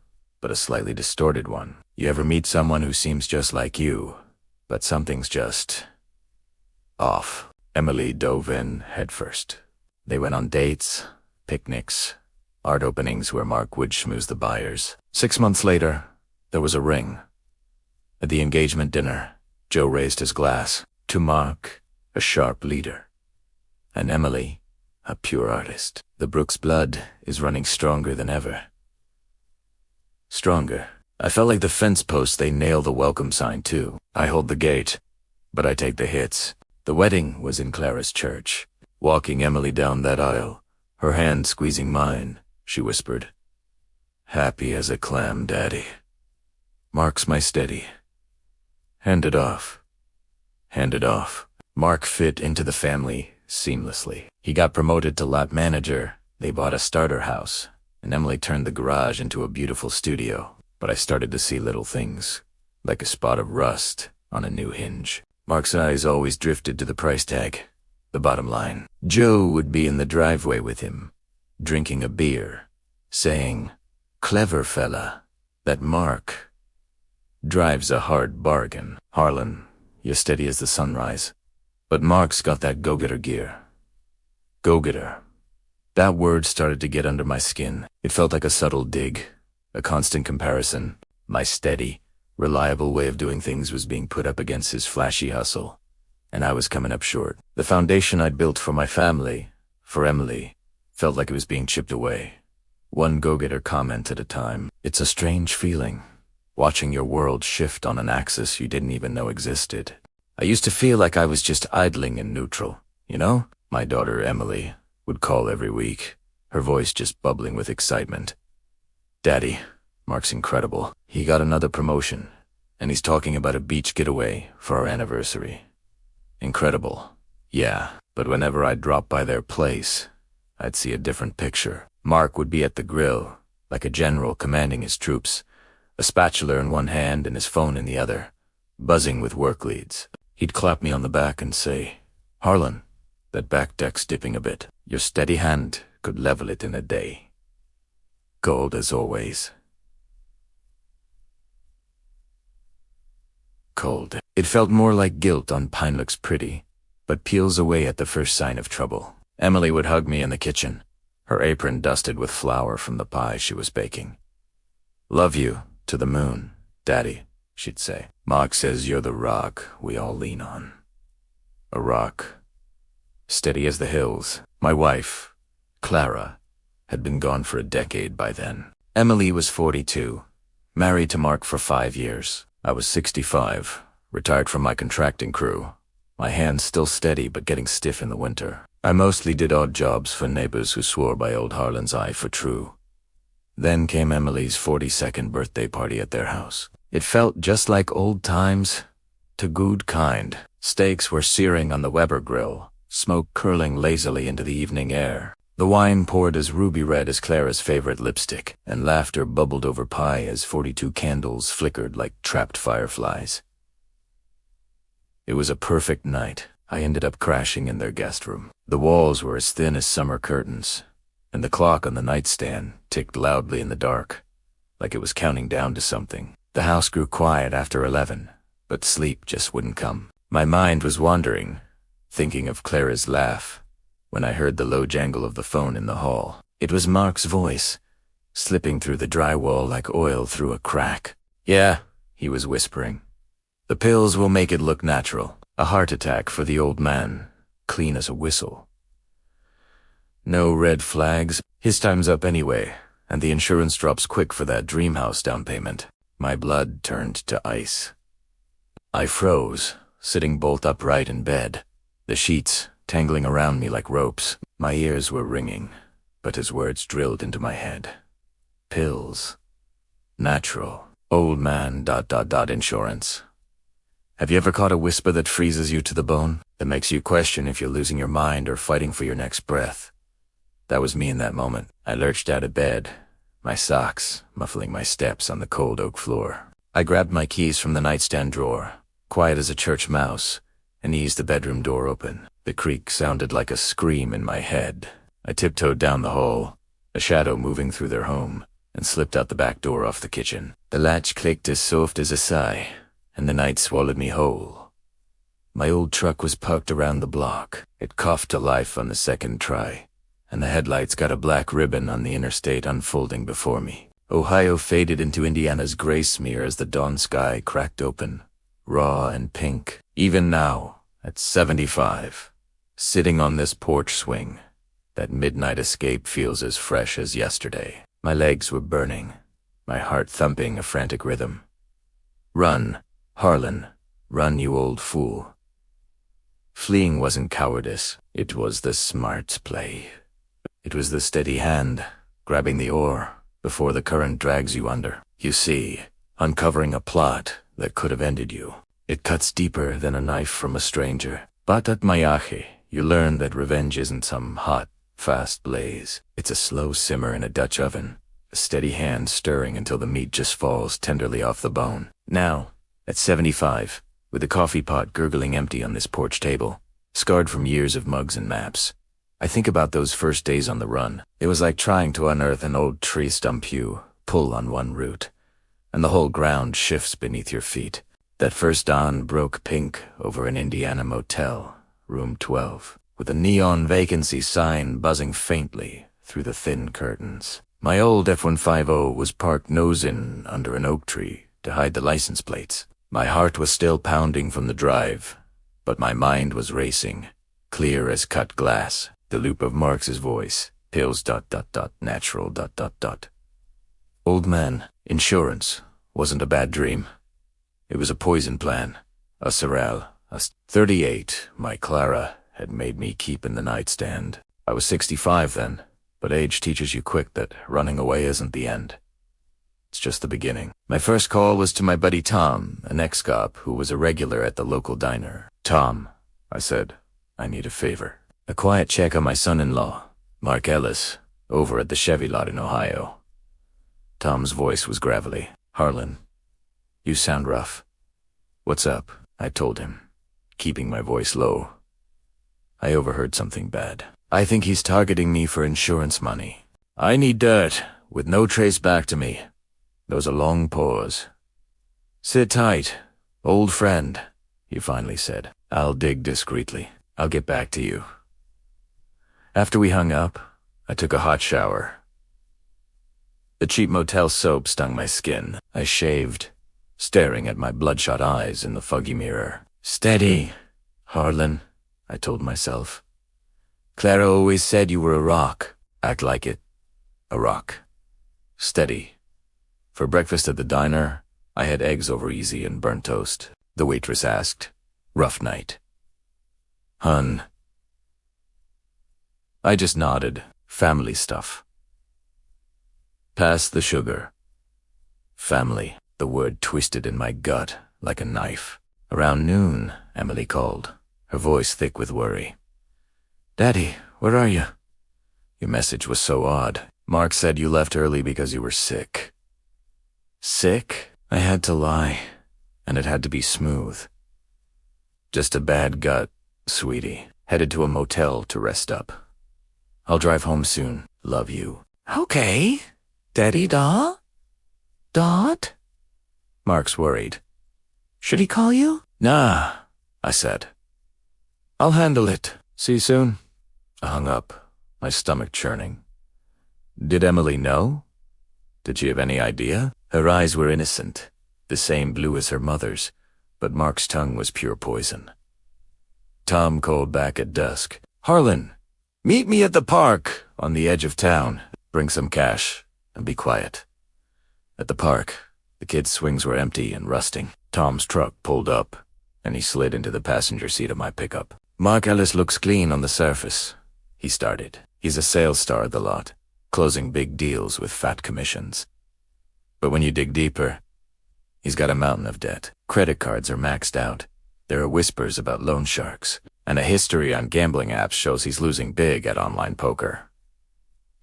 but a slightly distorted one. You ever meet someone who seems just like you, but something's just off? Emily dove in headfirst. They went on dates, picnics, art openings where Mark would schmooze the buyers. 6 months later, there was a ring. At the engagement dinner, Joe raised his glass to Mark, a sharp leader, and Emily, a pure artist. The Brooks blood is running stronger than ever. Stronger. I felt like the fence posts they nail the welcome sign to. I hold the gate, but I take the hits. The wedding was in Clara's church. Walking Emily down that aisle, her hand squeezing mine, she whispered, "Happy as a clam, Daddy. Mark's my steady. Hand it off. Hand it off." Mark fit into the family seamlessly. He got promoted to lot manager, they bought a starter house, and Emily turned the garage into a beautiful studio. But I started to see little things, like a spot of rust on a new hinge. Mark's eyes always drifted to the price tag, the bottom line. Joe would be in the driveway with him, drinking a beer, saying, "Clever fella, that Mark drives a hard bargain. Harlan, you're steady as the sunrise. But Mark's got that go-getter gear." Go-getter. That word started to get under my skin. It felt like a subtle dig, a constant comparison. My steady, reliable way of doing things was being put up against his flashy hustle, and I was coming up short. The foundation I'd built for my family, for Emily, felt like it was being chipped away. One go-getter comment at a time. It's a strange feeling, watching your world shift on an axis you didn't even know existed. I used to feel like I was just idling in neutral, you know? My daughter, Emily, would call every week, her voice just bubbling with excitement. "Daddy, Mark's incredible. He got another promotion, and he's talking about a beach getaway for our anniversary." Incredible. Yeah, but whenever I'd drop by their place, I'd see a different picture. Mark would be at the grill, like a general commanding his troops, a spatula in one hand and his phone in the other, buzzing with work leads. He'd clap me on the back and say, "Harlan, that back deck's dipping a bit. Your steady hand could level it in a day." Gold as always. Cold. It felt more like guilt on Pine Looks Pretty, but peels away at the first sign of trouble. Emily would hug me in the kitchen, her apron dusted with flour from the pie she was baking. "Love you to the moon, Daddy," she'd say. "Mark says you're the rock we all lean on." A rock, steady as the hills. My wife, Clara, had been gone for a decade by then. Emily was 42, married to Mark for 5 years. I was 65, retired from my contracting crew, my hands still steady but getting stiff in the winter. I mostly did odd jobs for neighbors who swore by old Harlan's eye for true. Then came Emily's 42nd birthday party at their house. It felt just like old times, to good kind. Steaks were searing on the Weber grill, smoke curling lazily into the evening air. The wine poured as ruby red as Clara's favorite lipstick, and laughter bubbled over pie as 42 candles flickered like trapped fireflies. It was a perfect night. I ended up crashing in their guest room. The walls were as thin as summer curtains, and the clock on the nightstand ticked loudly in the dark, like it was counting down to something. The house grew quiet after 11, but sleep just wouldn't come. My mind was wandering, thinking of Clara's laugh, when I heard the low jangle of the phone in the hall. It was Mark's voice, slipping through the drywall like oil through a crack. "Yeah," he was whispering. "The pills will make it look natural. A heart attack for the old man, clean as a whistle. No red flags. His time's up anyway, and the insurance drops quick for that dream house down payment." My blood turned to ice. I froze, sitting bolt upright in bed, the sheets tangling around me like ropes. My ears were ringing, but his words drilled into my head. Pills. Natural. Old man ... insurance. Have you ever caught a whisper that freezes you to the bone? That makes you question if you're losing your mind or fighting for your next breath? That was me in that moment. I lurched out of bed, my socks muffling my steps on the cold oak floor. I grabbed my keys from the nightstand drawer, quiet as a church mouse, and eased the bedroom door open. The creak sounded like a scream in my head. I tiptoed down the hall, a shadow moving through their home, and slipped out the back door off the kitchen. The latch clicked as soft as a sigh, and the night swallowed me whole. My old truck was parked around the block. It coughed to life on the second try, and the headlights got a black ribbon on the interstate unfolding before me. Ohio faded into Indiana's gray smear as the dawn sky cracked open, raw and pink. Even now, at 75, sitting on this porch swing, that midnight escape feels as fresh as yesterday. My legs were burning, my heart thumping a frantic rhythm. Run, Harlan, run, you old fool. Fleeing wasn't cowardice, it was the smart play. It was the steady hand, grabbing the oar before the current drags you under. You see, uncovering a plot that could have ended you. It cuts deeper than a knife from a stranger. But at Mayaje, you learn that revenge isn't some hot, fast blaze. It's a slow simmer in a Dutch oven, a steady hand stirring until the meat just falls tenderly off the bone. Now, at 75, with the coffee pot gurgling empty on this porch table, scarred from years of mugs and maps, I think about those first days on the run. It was like trying to unearth an old tree stump you pull on one root, and the whole ground shifts beneath your feet. That first dawn broke pink over an Indiana motel, room 12, with a neon vacancy sign buzzing faintly through the thin curtains. My old F-150 was parked nose-in under an oak tree to hide the license plates. My heart was still pounding from the drive, but my mind was racing, clear as cut glass. The loop of Marx's voice, pills ... natural ... Old man, insurance wasn't a bad dream. It was a poison plan, a Sorrel, a 38 my Clara had made me keep in the nightstand. I was 65 then, but age teaches you quick that running away isn't the end. It's just the beginning. My first call was to my buddy Tom, an ex-cop who was a regular at the local diner. Tom, I said, I need a favor. A quiet check on my son-in-law, Mark Ellis, over at the Chevy lot in Ohio. Tom's voice was gravelly. Harlan, you sound rough. What's up? I told him, keeping my voice low. I overheard something bad. I think he's targeting me for insurance money. I need dirt, with no trace back to me. There was a long pause. Sit tight, old friend, he finally said. I'll dig discreetly. I'll get back to you. After we hung up, I took a hot shower. The cheap motel soap stung my skin. I shaved, staring at my bloodshot eyes in the foggy mirror. Steady, Harlan, I told myself. Clara always said you were a rock. Act like it. A rock. Steady. For breakfast at the diner, I had eggs over easy and burnt toast. The waitress asked, rough night. Hun. I just nodded. Family stuff. Pass the sugar. Family. The word twisted in my gut like a knife. Around noon, Emily called, her voice thick with worry. Daddy, where are you? Your message was so odd. Mark said you left early because you were sick. Sick? I had to lie, and it had to be smooth. Just a bad gut, sweetie. Headed to a motel to rest up. I'll drive home soon. Love you. Okay. Daddy da? Dot? Mark's worried. Should he call you? Nah, I said. I'll handle it. See you soon. I hung up, my stomach churning. Did Emily know? Did she have any idea? Her eyes were innocent, the same blue as her mother's, but Mark's tongue was pure poison. Tom called back at dusk. Harlan, meet me at the park on the edge of town. Bring some cash and be quiet. At the park, the kids' swings were empty and rusting. Tom's truck pulled up, and he slid into the passenger seat of my pickup. Mark Ellis looks clean on the surface, he started. He's a sales star at the lot, closing big deals with fat commissions. But when you dig deeper, he's got a mountain of debt. Credit cards are maxed out. There are whispers about loan sharks, and a history on gambling apps shows he's losing big at online poker.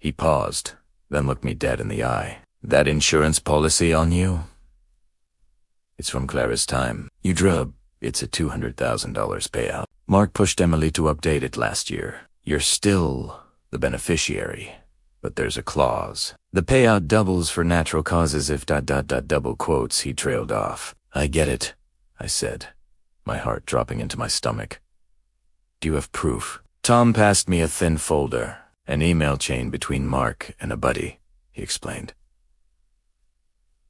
He paused, then looked me dead in the eye. That insurance policy on you? It's from Clara's time. You drub. It's a $200,000 payout. Mark pushed Emily to update it last year. You're still the beneficiary, but there's a clause. The payout doubles for natural causes if ... double quotes. He trailed off. I get it, I said, my heart dropping into my stomach. Do you have proof? Tom passed me a thin folder, an email chain between Mark and a buddy, he explained.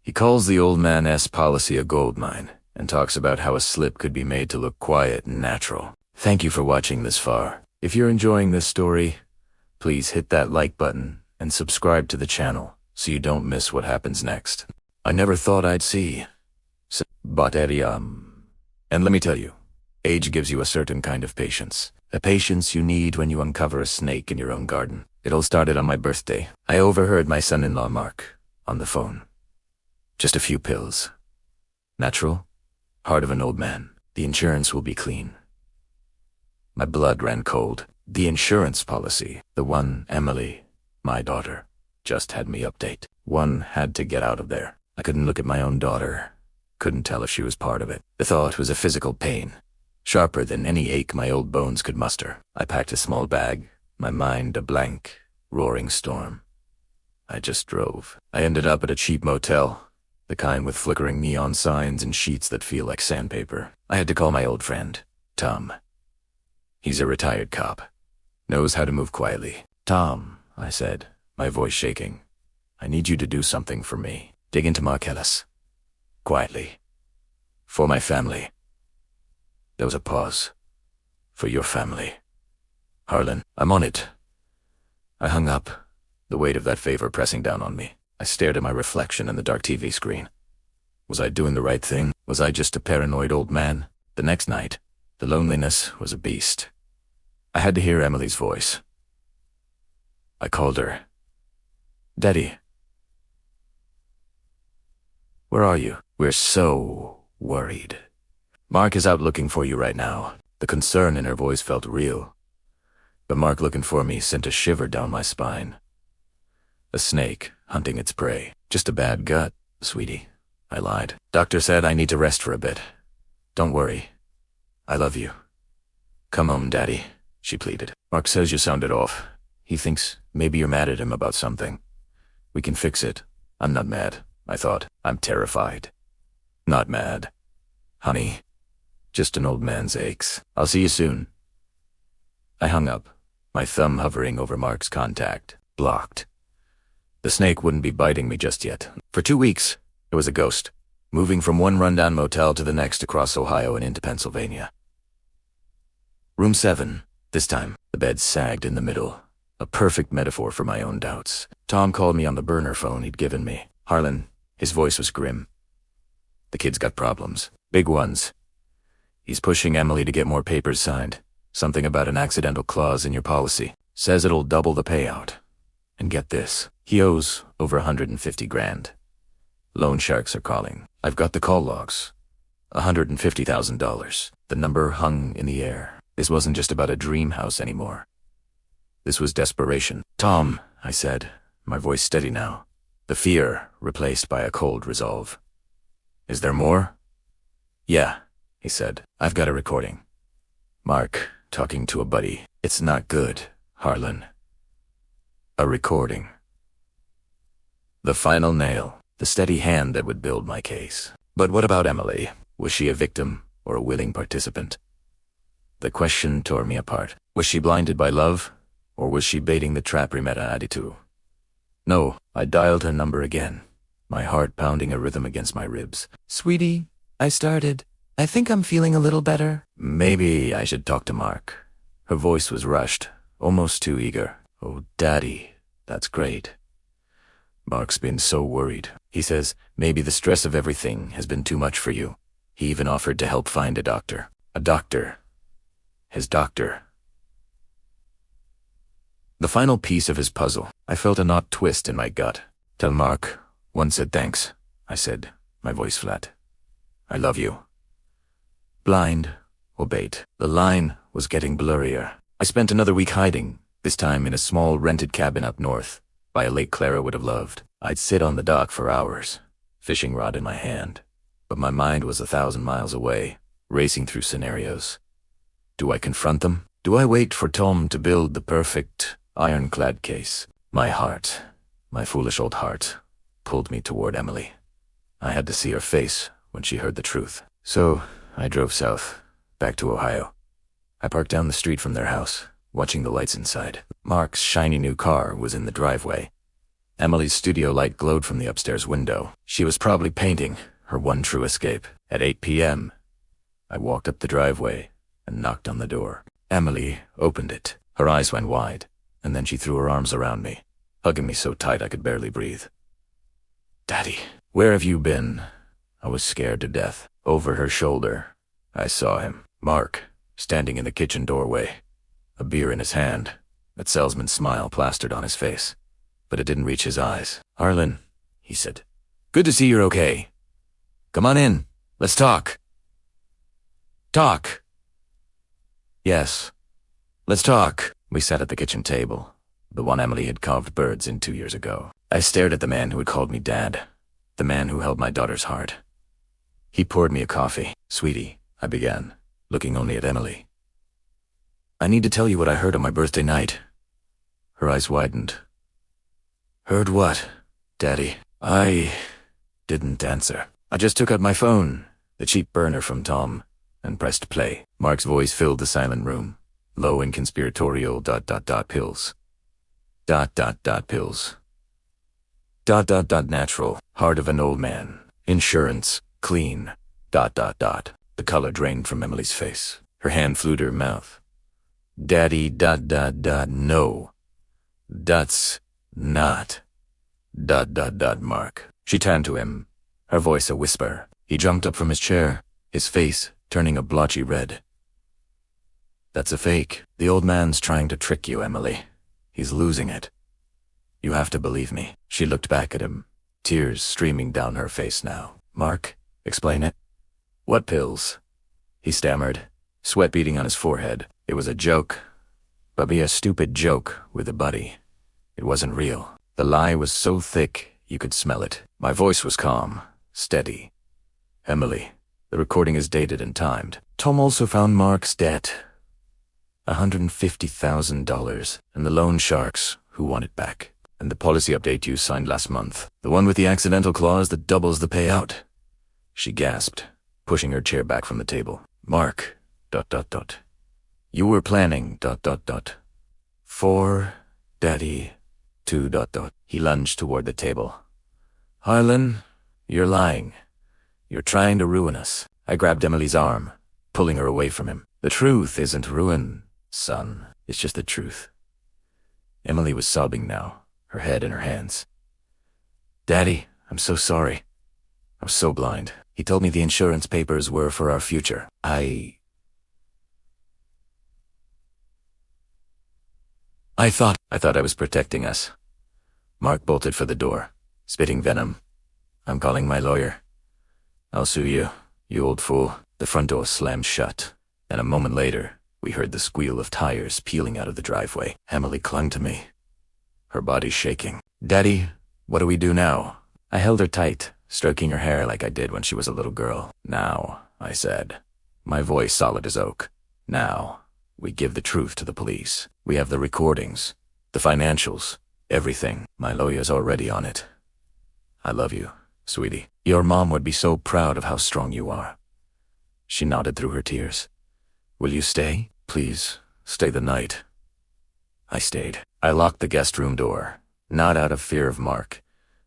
He calls the old man's policy a goldmine and talks about how a slip could be made to look quiet and natural. Thank you for watching this far. If you're enjoying this story, please hit that like button and subscribe to the channel so you don't miss what happens next. I never thought I'd see Betrayal. And let me tell you, age gives you a certain kind of patience. A patience you need when you uncover a snake in your own garden. It all started on my birthday. I overheard my son-in-law Mark on the phone. Just a few pills. Natural. Heart of an old man. The insurance will be clean. My blood ran cold. The insurance policy, the one Emily, my daughter, just had me update. One had to get out of there. I couldn't look at my own daughter. Couldn't tell if she was part of it. The thought was a physical pain, sharper than any ache my old bones could muster. I packed a small bag, my mind a blank, roaring storm. I just drove. I ended up at a cheap motel, the kind with flickering neon signs and sheets that feel like sandpaper. I had to call my old friend, Tom. He's a retired cop. Knows how to move quietly. Tom, I said, my voice shaking. I need you to do something for me. Dig into Marcellus. Quietly. For my family. There was a pause. For your family. Harlan, I'm on it. I hung up, the weight of that favor pressing down on me. I stared at my reflection in the dark TV screen. Was I doing the right thing? Was I just a paranoid old man? The next night, the loneliness was a beast. I had to hear Emily's voice. I called her. Daddy. Where are you? We're so worried. Mark is out looking for you right now. The concern in her voice felt real. But Mark looking for me sent a shiver down my spine. A snake hunting its prey. Just a bad gut, sweetie. I lied. Doctor said I need to rest for a bit. Don't worry. I love you. Come home, Daddy, she pleaded. Mark says you sounded off. He thinks maybe you're mad at him about something. We can fix it. I'm not mad, I thought. I'm terrified. Not mad. Honey, just an old man's aches. I'll see you soon. I hung up, my thumb hovering over Mark's contact. Blocked. The snake wouldn't be biting me just yet. For 2 weeks, it was a ghost, moving from one rundown motel to the next across Ohio and into Pennsylvania. Room 7. This time, the bed sagged in the middle. A perfect metaphor for my own doubts. Tom called me on the burner phone he'd given me. Harlan, his voice was grim. The kid's got problems. Big ones. He's pushing Emily to get more papers signed. Something about an accidental clause in your policy. Says it'll double the payout. And get this, he owes over $150,000. Loan sharks are calling. I've got the call logs. $150,000. The number hung in the air. This wasn't just about a dream house anymore. This was desperation. Tom, I said, my voice steady now. The fear replaced by a cold resolve. Is there more? Yeah, he said. I've got a recording. Mark, talking to a buddy. It's not good, Harlan. A recording. The final nail. The steady hand that would build my case. But what about Emily? Was she a victim or a willing participant? The question tore me apart. Was she blinded by love? Or was she baiting the trap premeditated? No, I dialed her number again, my heart pounding a rhythm against my ribs. Sweetie, I started. I think I'm feeling a little better. Maybe I should talk to Mark. Her voice was rushed, almost too eager. Oh, Daddy, that's great. Mark's been so worried. He says maybe the stress of everything has been too much for you. He even offered to help find a doctor. A doctor. His doctor. The final piece of his puzzle. I felt a knot twist in my gut. Tell Mark. One said thanks, I said, my voice flat. I love you. Blind or bait. The line was getting blurrier. I spent another week hiding, this time in a small rented cabin up north, by a lake Clara would have loved. I'd sit on the dock for hours, fishing rod in my hand, but my mind was 1,000 miles away, racing through scenarios. Do I confront them? Do I wait for Tom to build the perfect, ironclad case? My heart, my foolish old heart, pulled me toward Emily. I had to see her face when she heard the truth. So I drove south, back to Ohio. I parked down the street from their house, watching the lights inside. Mark's shiny new car was in the driveway. Emily's studio light glowed from the upstairs window. She was probably painting, her one true escape. At 8 p.m., I walked up the driveway and knocked on the door. Emily opened it. Her eyes went wide, and then she threw her arms around me, hugging me so tight I could barely breathe. "Daddy, where have you been?" I was scared to death. Over her shoulder, I saw him, Mark, standing in the kitchen doorway, a beer in his hand, that salesman's smile plastered on his face. But it didn't reach his eyes. "Harlan," he said, "good to see you're okay. Come on in, let's talk." "Talk?" "Yes, let's talk." We sat at the kitchen table, the one Emily had carved birds in 2 years ago. I stared at the man who had called me Dad, the man who held my daughter's heart. He poured me a coffee. "Sweetie," I began, looking only at Emily. "I need to tell you what I heard on my birthday night." Her eyes widened. "Heard what, Daddy?" I didn't answer. I just took out my phone, the cheap burner from Tom, and pressed play. Mark's voice filled the silent room, low and conspiratorial. Pills. Pills. Natural. Heart of an old man. Insurance. Clean. The color drained from Emily's face. Her hand flew to her mouth. "Daddy. No. That's not. Mark." She turned to him, her voice a whisper. He jumped up from his chair, his face turning a blotchy red. "That's a fake. The old man's trying to trick you, Emily. He's losing it. You have to believe me." She looked back at him, tears streaming down her face now. "Mark, explain it." "What pills?" he stammered, sweat beading on his forehead. It was a joke, but be a stupid joke with a buddy. It wasn't real. The lie was so thick you could smell it. My voice was calm, steady. "Emily, the recording is dated and timed. Tom also found Mark's debt. $150,000, and the loan sharks who want it back. And the policy update you signed last month. The one with the accidental clause that doubles the payout." She gasped, pushing her chair back from the table. "Mark, ... You were planning ... For Daddy to ... He lunged toward the table. "Harlan, you're lying. You're trying to ruin us." I grabbed Emily's arm, pulling her away from him. "The truth isn't ruin, son. It's just the truth." Emily was sobbing now, her head in her hands. "Daddy, I'm so sorry. I was so blind. He told me the insurance papers were for our future. I thought I was protecting us." Mark bolted for the door, spitting venom. "I'm calling my lawyer. I'll sue you, you old fool." The front door slammed shut, and a moment later, we heard the squeal of tires peeling out of the driveway. Emily clung to me, her body shaking. "Daddy, what do we do now?" I held her tight, stroking her hair like I did when she was a little girl. "Now," I said, my voice solid as oak. "Now, we give the truth to the police. We have the recordings, the financials, everything. My lawyer's already on it. I love you, sweetie. Your mom would be so proud of how strong you are." She nodded through her tears. "Will you stay? Please, stay the night." I stayed. I locked the guest room door, not out of fear of Mark,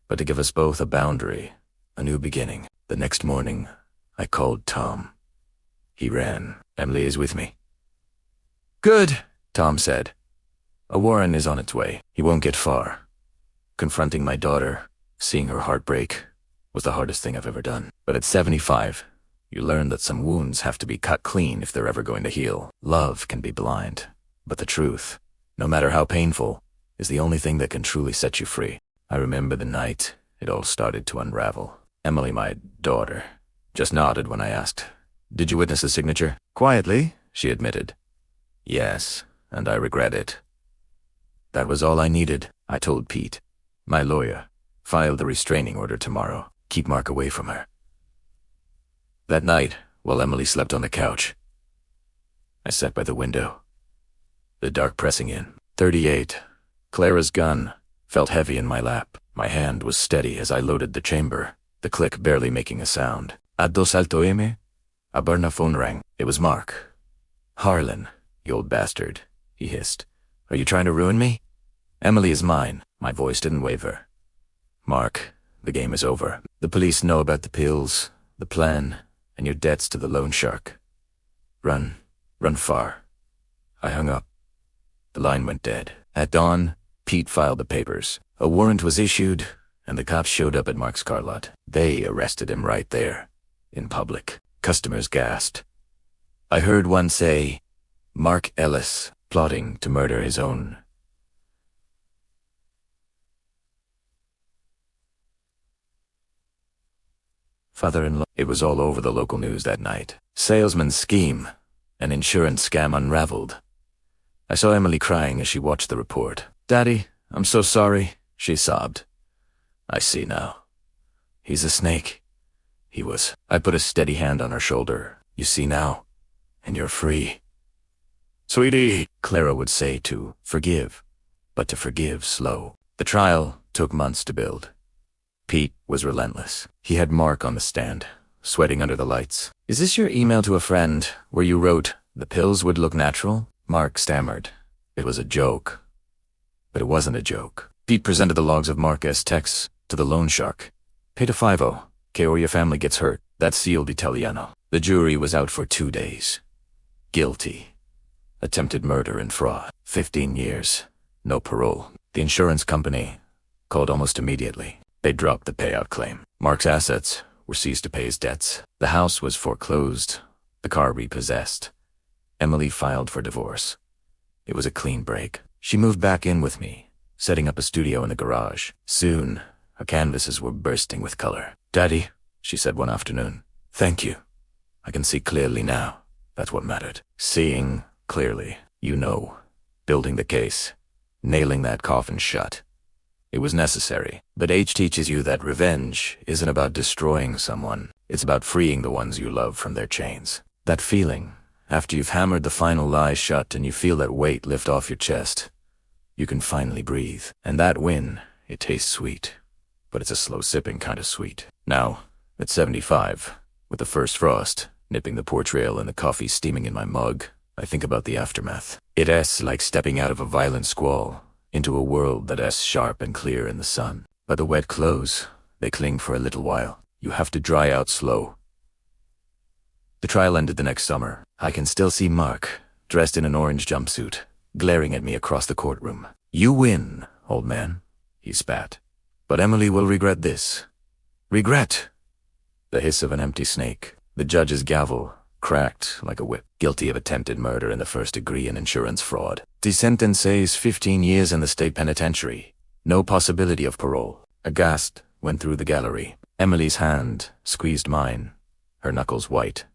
but to give us both a boundary, a new beginning. The next morning, I called Tom. He ran. "Emily is with me." "Good," Tom said. "A warrant is on its way. He won't get far." Confronting my daughter, seeing her heart break, was the hardest thing I've ever done. But at 75, you learn that some wounds have to be cut clean if they're ever going to heal. Love can be blind, but the truth, no matter how painful, is the only thing that can truly set you free. I remember the night it all started to unravel. Emily, my daughter, just nodded when I asked, "Did you witness the signature?" "Quietly," she admitted. "Yes, and I regret it." That was all I needed, I told Pete. My lawyer filed the restraining order tomorrow. Keep Mark away from her. That night, while Emily slept on the couch, I sat by the window, the dark pressing in. 38. Clara's gun felt heavy in my lap. My hand was steady as I loaded the chamber, the click barely making a sound. Addos alto M? A Berna phone rang. It was Mark. Harlan, you old bastard, he hissed. Are you trying to ruin me? Emily is mine. My voice didn't waver. Mark, the game is over. The police know about the pills, the plan, and your debts to the loan shark. Run far. I hung up. The line went dead. At dawn, Pete filed the papers. A warrant was issued, and the cops showed up at Mark's car lot. They arrested him right there, in public. Customers gasped. I heard one say, Mark Ellis, plotting to murder his own father-in-law. It was all over the local news that night. Salesman's scheme, an insurance scam unraveled. I saw Emily crying as she watched the report. Daddy, I'm so sorry, she sobbed. I see now. He's a snake. He was. I put a steady hand on her shoulder. You see now, and you're free. Sweetie, Clara would say to forgive, but to forgive slow. The trial took months to build. Pete was relentless. He had Mark on the stand, sweating under the lights. Is this your email to a friend where you wrote, the pills would look natural? Mark stammered. It was a joke. But it wasn't a joke. Pete presented the logs of Mark's texts to the loan shark. Pay to 50, or your family gets hurt. That's sealed Italiano. The jury was out for 2 days. Guilty. Attempted murder and fraud. 15 years. No parole. The insurance company called almost immediately. They dropped the payout claim. Mark's assets were seized to pay his debts. The house was foreclosed. The car repossessed. Emily filed for divorce. It was a clean break. She moved back in with me, setting up a studio in the garage. Soon, her canvases were bursting with color. Daddy, she said one afternoon, thank you. I can see clearly now. That's what mattered. Seeing clearly, building the case, nailing that coffin shut. It was necessary, but age teaches you that revenge isn't about destroying someone. It's about freeing the ones you love from their chains. That feeling, after you've hammered the final lie shut and you feel that weight lift off your chest, you can finally breathe. And that win, it tastes sweet, but it's a slow sipping kind of sweet. Now, at 75, with the first frost, nipping the porch rail and the coffee steaming in my mug, I think about the aftermath. It's like stepping out of a violent squall into a world that's sharp and clear in the sun. But the wet clothes, they cling for a little while. You have to dry out slow. The trial ended the next summer. I can still see Mark, dressed in an orange jumpsuit, glaring at me across the courtroom. You win, old man, he spat. But Emily will regret this. Regret! The hiss of an empty snake. The judge's gavel cracked like a whip. Guilty of attempted murder in the first degree and insurance fraud. The sentence says 15 years in the state penitentiary. No possibility of parole. A gasp went through the gallery. Emily's hand squeezed mine, her knuckles white.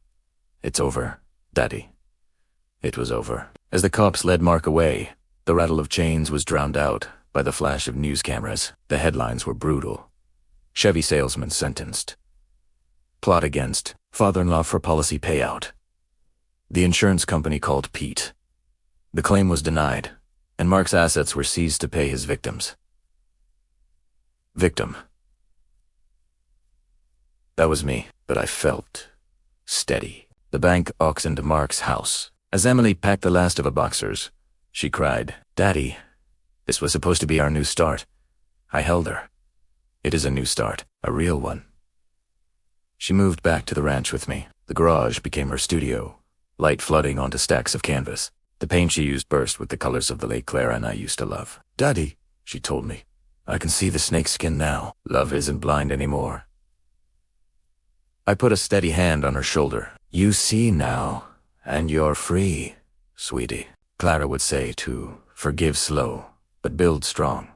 It's over, Daddy. It was over. As the cops led Mark away, the rattle of chains was drowned out by the flash of news cameras. The headlines were brutal. Chevy salesman sentenced. Plot against father-in-law for policy payout. The insurance company called Pete. The claim was denied, and Mark's assets were seized to pay his victims. Victim. That was me, but I felt steady. The bank auctioned Mark's house. As Emily packed the last of her boxers, she cried, Daddy, this was supposed to be our new start. I held her. It is a new start, a real one. She moved back to the ranch with me. The garage became her studio, light flooding onto stacks of canvas. The paint she used burst with the colors of the late Clara and I used to love. Daddy, she told me, I can see the snake skin now. Love isn't blind anymore. I put a steady hand on her shoulder. You see now, and you're free, sweetie. Clara would say to forgive slow, but build strong.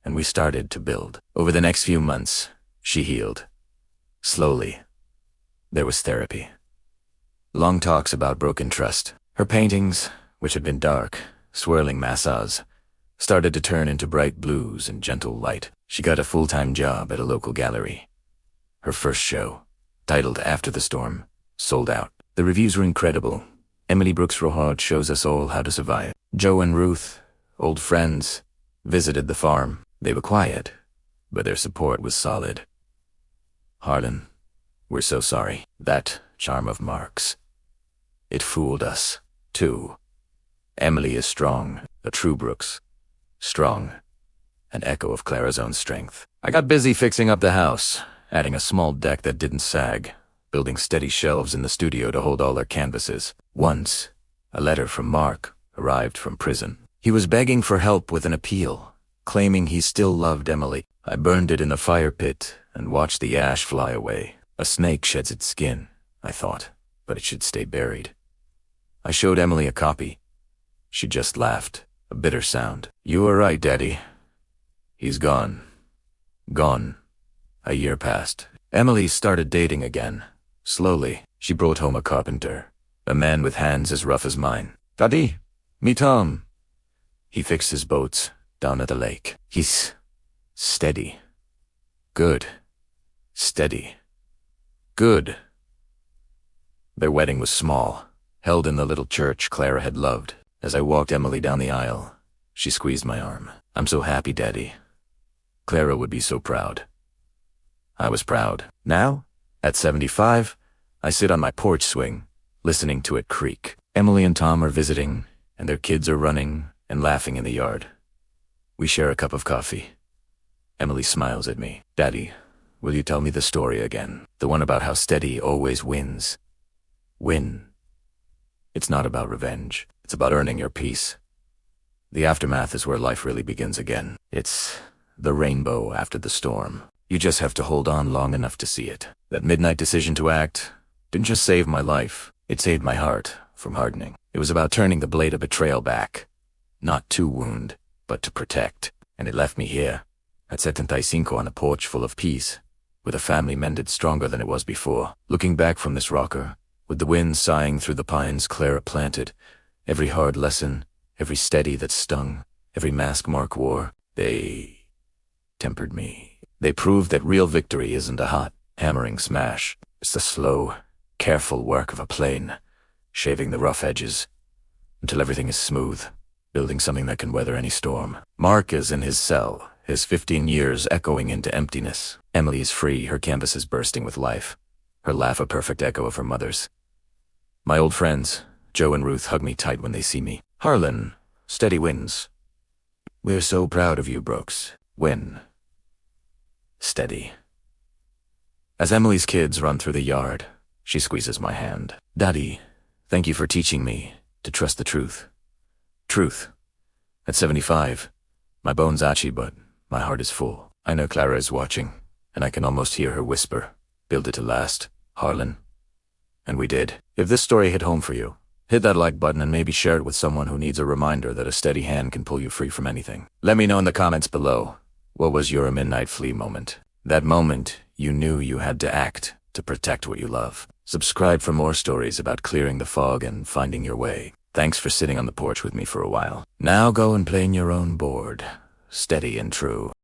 And we started to build. Over the next few months, she healed. Slowly. There was therapy. Long talks about broken trust. Her paintings, which had been dark, swirling masses, started to turn into bright blues and gentle light. She got a full-time job at a local gallery. Her first show, titled After the Storm, sold out. The reviews were incredible. Emily Brooks Rohard shows us all how to survive. Joe and Ruth, old friends, visited the farm. They were quiet, but their support was solid. Harlan, we're so sorry. That charm of Mark's. It fooled us, too. Emily is strong, a true Brooks. Strong. An echo of Clara's own strength. I got busy fixing up the house, adding a small deck that didn't sag, building steady shelves in the studio to hold all our canvases. Once, a letter from Mark arrived from prison. He was begging for help with an appeal, claiming he still loved Emily. I burned it in a fire pit and watched the ash fly away. A snake sheds its skin, I thought, but it should stay buried. I showed Emily a copy. She just laughed, a bitter sound. You were right, Daddy. He's gone. Gone. A year passed. Emily started dating again. Slowly, she brought home a carpenter, a man with hands as rough as mine. Daddy, me Tom. He fixed his boats down at the lake. He's steady. Good. Steady. Good. Their wedding was small, held in the little church Clara had loved. As I walked Emily down the aisle, she squeezed my arm. I'm so happy, Daddy. Clara would be so proud. I was proud. Now, at 75, I sit on my porch swing, listening to it creak. Emily and Tom are visiting, and their kids are running and laughing in the yard. We share a cup of coffee. Emily smiles at me. Daddy, will you tell me the story again? The one about how steady always wins. Win. It's not about revenge. It's about earning your peace. The aftermath is where life really begins again. It's the rainbow after the storm. You just have to hold on long enough to see it. That midnight decision to act didn't just save my life. It saved my heart from hardening. It was about turning the blade of betrayal back. Not to wound, but to protect. And it left me here, at 75 on a porch full of peace, with a family mended stronger than it was before. Looking back from this rocker, with the wind sighing through the pines Clara planted, every hard lesson, every steady that stung, every mask Mark wore, they tempered me. They proved that real victory isn't a hot, hammering smash. It's the slow, careful work of a plane, shaving the rough edges until everything is smooth, building something that can weather any storm. Mark is in his cell, his 15 years echoing into emptiness. Emily is free, her canvas is bursting with life, her laugh a perfect echo of her mother's. My old friends, Joe and Ruth, hug me tight when they see me. Harlan, steady wins. We're so proud of you, Brooks. Win. Steady. As Emily's kids run through the yard, she squeezes my hand. Daddy, thank you for teaching me to trust the truth. Truth. At 75, my bones achy, but my heart is full. I know Clara is watching, and I can almost hear her whisper, build it to last, Harlan. And we did. If this story hit home for you, hit that like button and maybe share it with someone who needs a reminder that a steady hand can pull you free from anything. Let me know in the comments below, what was your midnight flea moment? That moment you knew you had to act to protect what you love. Subscribe for more stories about clearing the fog and finding your way. Thanks for sitting on the porch with me for a while. Now go and play in your own board, steady and true.